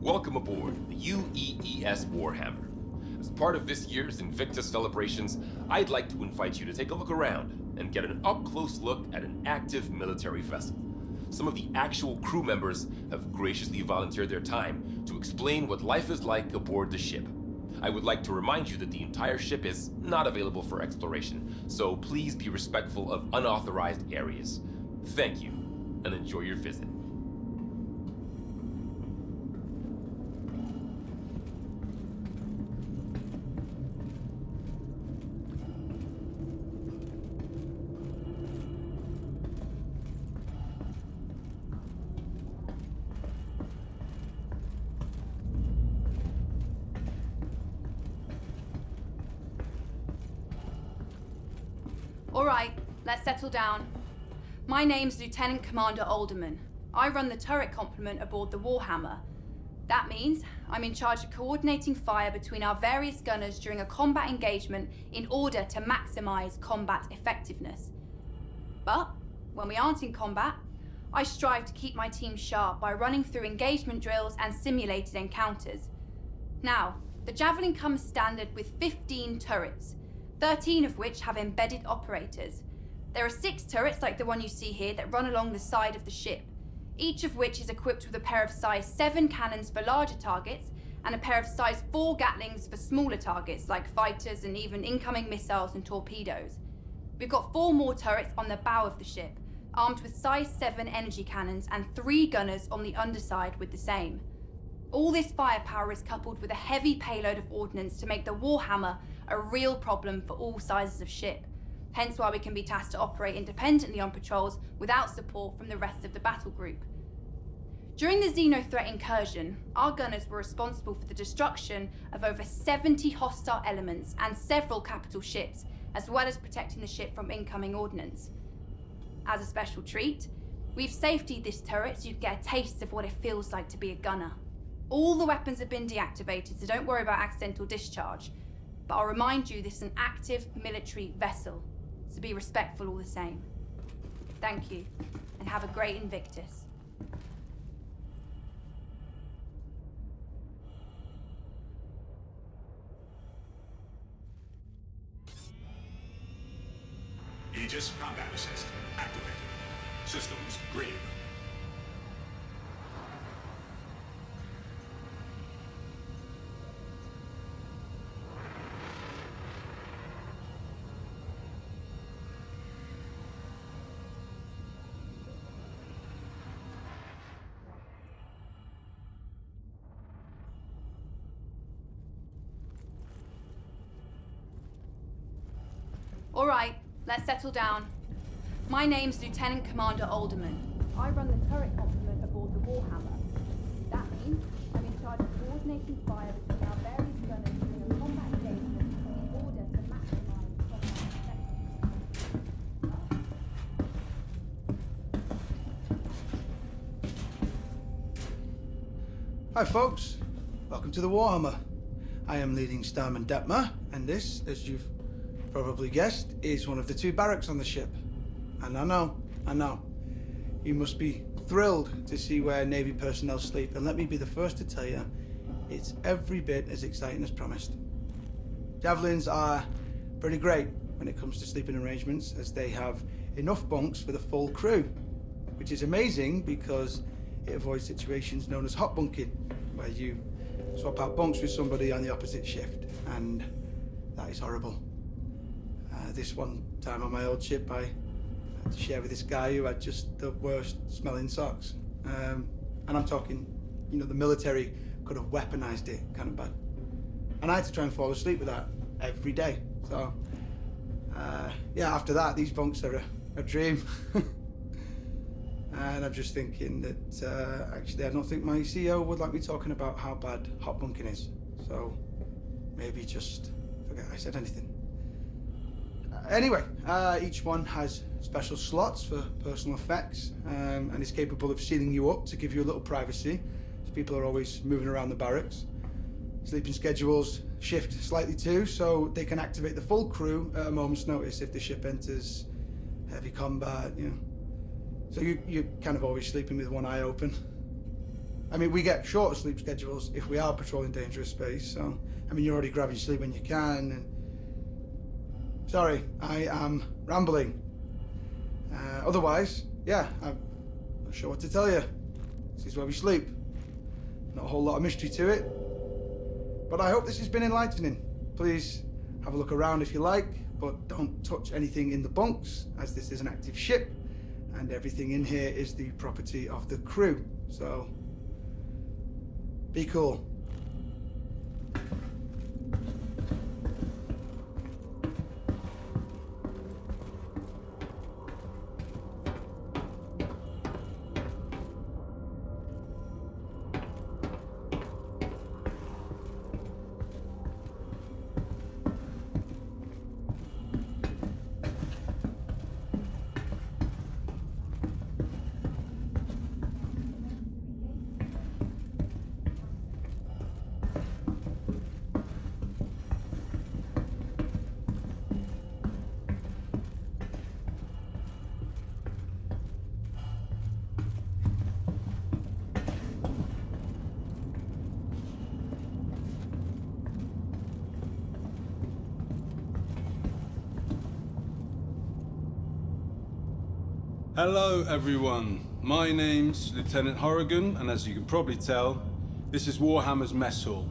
Welcome aboard the UEES Warhammer. As part of this year's Invictus celebrations, I'd like to invite you to take a look around and get an up-close look at an active military vessel. Some of the actual crew members have graciously volunteered their time to explain what life is like aboard the ship. I would like to remind you that the entire ship is not available for exploration, so please be respectful of unauthorized areas. Thank you, and enjoy your visit. All right, let's settle down. My name's Lieutenant Commander Alderman. I run the turret complement aboard the Warhammer. That means I'm in charge of coordinating fire between our various gunners during a combat engagement in order to maximize combat effectiveness. But when we aren't in combat, I strive to keep my team sharp by running through engagement drills and simulated encounters. Now, the Javelin comes standard with 15 turrets, 13 of which have embedded operators. There are 6 turrets like the one you see here that run along the side of the ship, each of which is equipped with a pair of size 7 cannons for larger targets and a pair of size 4 Gatlings for smaller targets like fighters and even incoming missiles and torpedoes. We've got 4 more turrets on the bow of the ship, armed with size 7 energy cannons and 3 gunners on the underside with the same. All this firepower is coupled with a heavy payload of ordnance to make the Warhammer a real problem for all sizes of ship, hence why we can be tasked to operate independently on patrols without support from the rest of the battle group. During the Xeno threat incursion, our gunners were responsible for the destruction of over 70 hostile elements and several capital ships, as well as protecting the ship from incoming ordnance. As a special treat, we've safetied this turret so you can get a taste of what it feels like to be a gunner. All the weapons have been deactivated, so don't worry about accidental discharge. But I'll remind you this is an active military vessel, so be respectful all the same. Thank you, and have a great Invictus. Aegis combat assist activated. Systems green. All right, let's settle down. My name's Lieutenant Commander Alderman. I run the turret complement aboard the Warhammer. That means I'm in charge of coordinating fire between our various gunners during a combat engagement in order to maximize combat effectiveness. Hi folks, welcome to the Warhammer. I am leading Starman Detmer, and this, as you've probably guessed, is one of the 2 barracks on the ship. And I know, you must be thrilled to see where Navy personnel sleep, and let me be the first to tell you, it's every bit as exciting as promised. Javelins are pretty great when it comes to sleeping arrangements, as they have enough bunks for the full crew, which is amazing because it avoids situations known as hot bunking, where you swap out bunks with somebody on the opposite shift, and that is horrible. This one time on my old ship, I had to share with this guy who had just the worst smelling socks. And I'm talking, you know, the military could have weaponized it kind of bad. And I had to try and fall asleep with that every day. So, yeah, after that, these bunks are a dream. And I'm just thinking that, actually, I don't think my CEO would like me talking about how bad hot bunking is. So, maybe just forget I said anything. Anyway, each one has special slots for personal effects, and is capable of sealing you up to give you a little privacy, as people are always moving around the barracks. Sleeping schedules shift slightly too, so they can activate the full crew at a moment's notice if the ship enters heavy combat, you know. So you're kind of always sleeping with one eye open. I mean, we get shorter sleep schedules if we are patrolling dangerous space, so, I mean, you're already grabbing sleep when you can, and... Sorry, I am rambling. Otherwise, yeah, I'm not sure what to tell you. This is where we sleep. Not a whole lot of mystery to it, but I hope this has been enlightening. Please have a look around if you like, but don't touch anything in the bunks, as this is an active ship, and everything in here is the property of the crew, so be cool. Hello everyone, my name's Lieutenant Horrigan, and as you can probably tell, this is Warhammer's mess hall.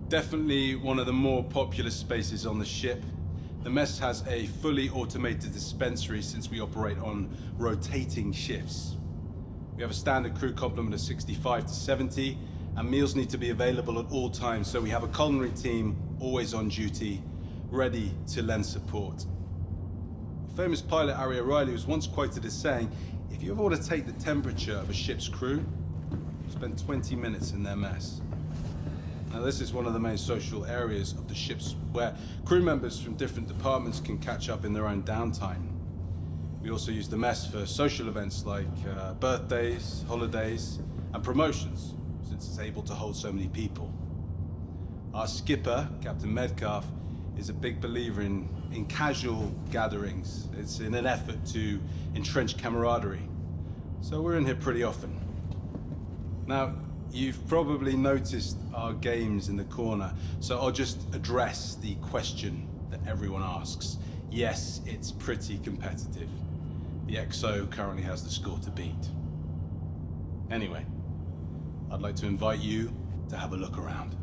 Definitely one of the more popular spaces on the ship. The mess has a fully automated dispensary since we operate on rotating shifts. We have a standard crew complement of 65 to 70, and meals need to be available at all times, so we have a culinary team always on duty, ready to lend support. Famous pilot Harry O'Reilly was once quoted as saying, if you ever want to take the temperature of a ship's crew, spend 20 minutes in their mess. Now this is one of the main social areas of the ships where crew members from different departments can catch up in their own downtime. We also use the mess for social events like birthdays, holidays, and promotions, since it's able to hold so many people. Our skipper, Captain Medcalf, is a big believer in casual gatherings. It's in an effort to entrench camaraderie. So we're in here pretty often. Now, you've probably noticed our games in the corner, so I'll just address the question that everyone asks. Yes, it's pretty competitive. The XO currently has the score to beat. Anyway, I'd like to invite you to have a look around.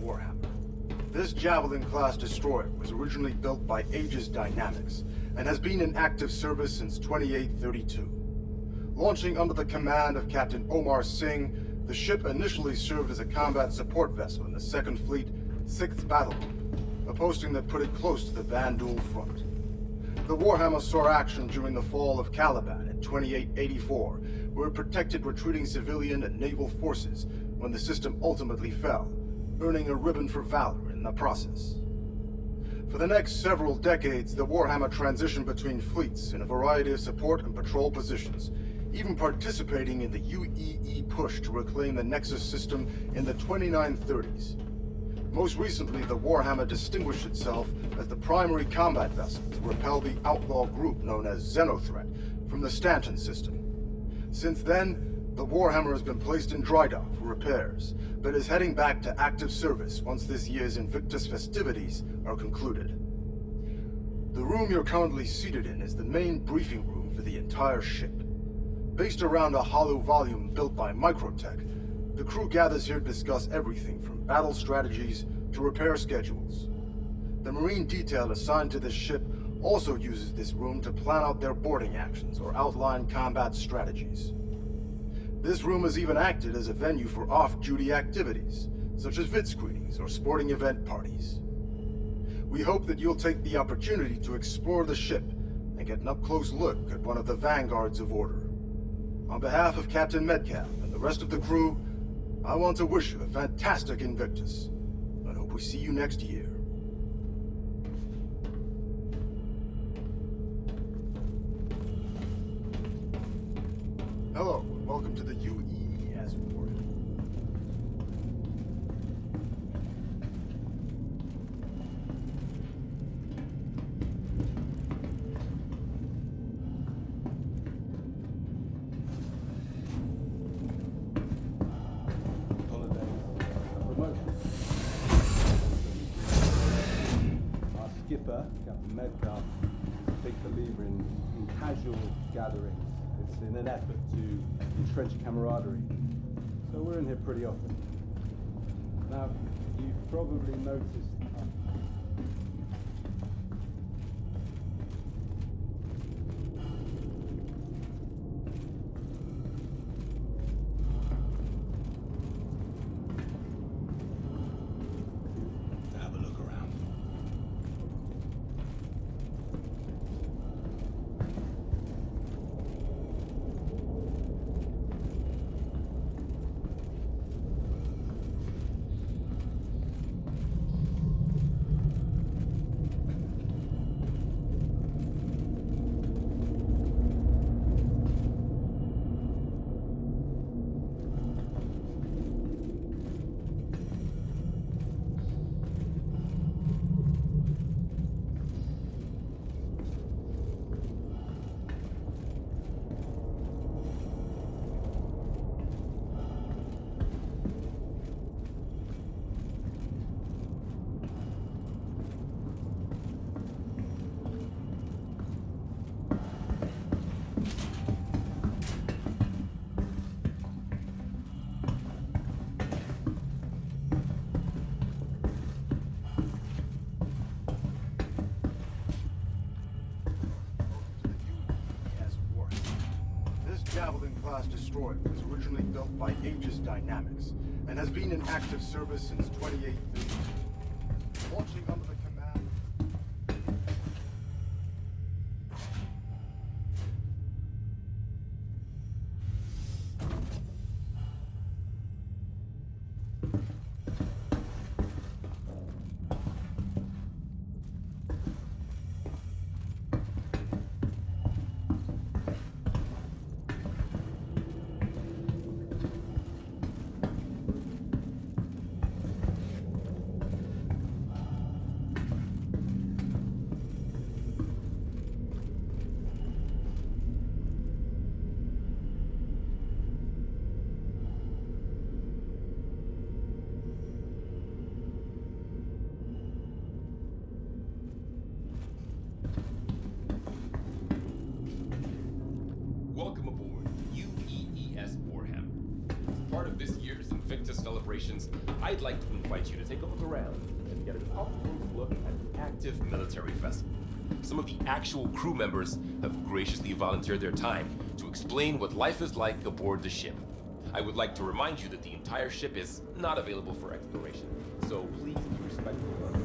Warhammer. This Javelin-class destroyer was originally built by Aegis Dynamics and has been in active service since 2832. Launching under the command of Captain Omar Singh, the ship initially served as a combat support vessel in the 2nd Fleet, 6th Battle Group, a posting that put it close to the Vandal front. The Warhammer saw action during the fall of Caliban in 2884, where it protected retreating civilian and naval forces when the system ultimately fell, earning a ribbon for valor in the process. For the next several decades, the Warhammer transitioned between fleets in a variety of support and patrol positions, even participating in the UEE push to reclaim the Nexus system in the 2930s. Most recently, the Warhammer distinguished itself as the primary combat vessel to repel the outlaw group known as Xenothreat from the Stanton system. Since then, The Warhammer has been placed in dry dock for repairs, but is heading back to active service once this year's Invictus festivities are concluded. The room you're currently seated in is the main briefing room for the entire ship. Based around a hollow volume built by Microtech, the crew gathers here to discuss everything from battle strategies to repair schedules. The Marine detail assigned to this ship also uses this room to plan out their boarding actions or outline combat strategies. This room has even acted as a venue for off-duty activities, such as vid screenings or sporting event parties. We hope that you'll take the opportunity to explore the ship and get an up-close look at one of the vanguards of Order. On behalf of Captain Metcalf and the rest of the crew, I want to wish you a fantastic Invictus, and hope we see you next year. Hello, and welcome to the UEES Ward. Our skipper, Captain Metcalf, is a big believer in casual gatherings. It's in an effort to entrench camaraderie. So we're in here pretty often. Now, you've probably noticed To have a look around. Javelin class destroyer was originally built by Aegis Dynamics and has been in active service since 2832. Launching under the command... Welcome aboard UEES Warhammer. As part of this year's Invictus celebrations, I'd like to invite you to take a look around and get an up-close look at an active military vessel. Some of the actual crew members have graciously volunteered their time to explain what life is like aboard the ship. I would like to remind you that the entire ship is not available for exploration, so please be respectful of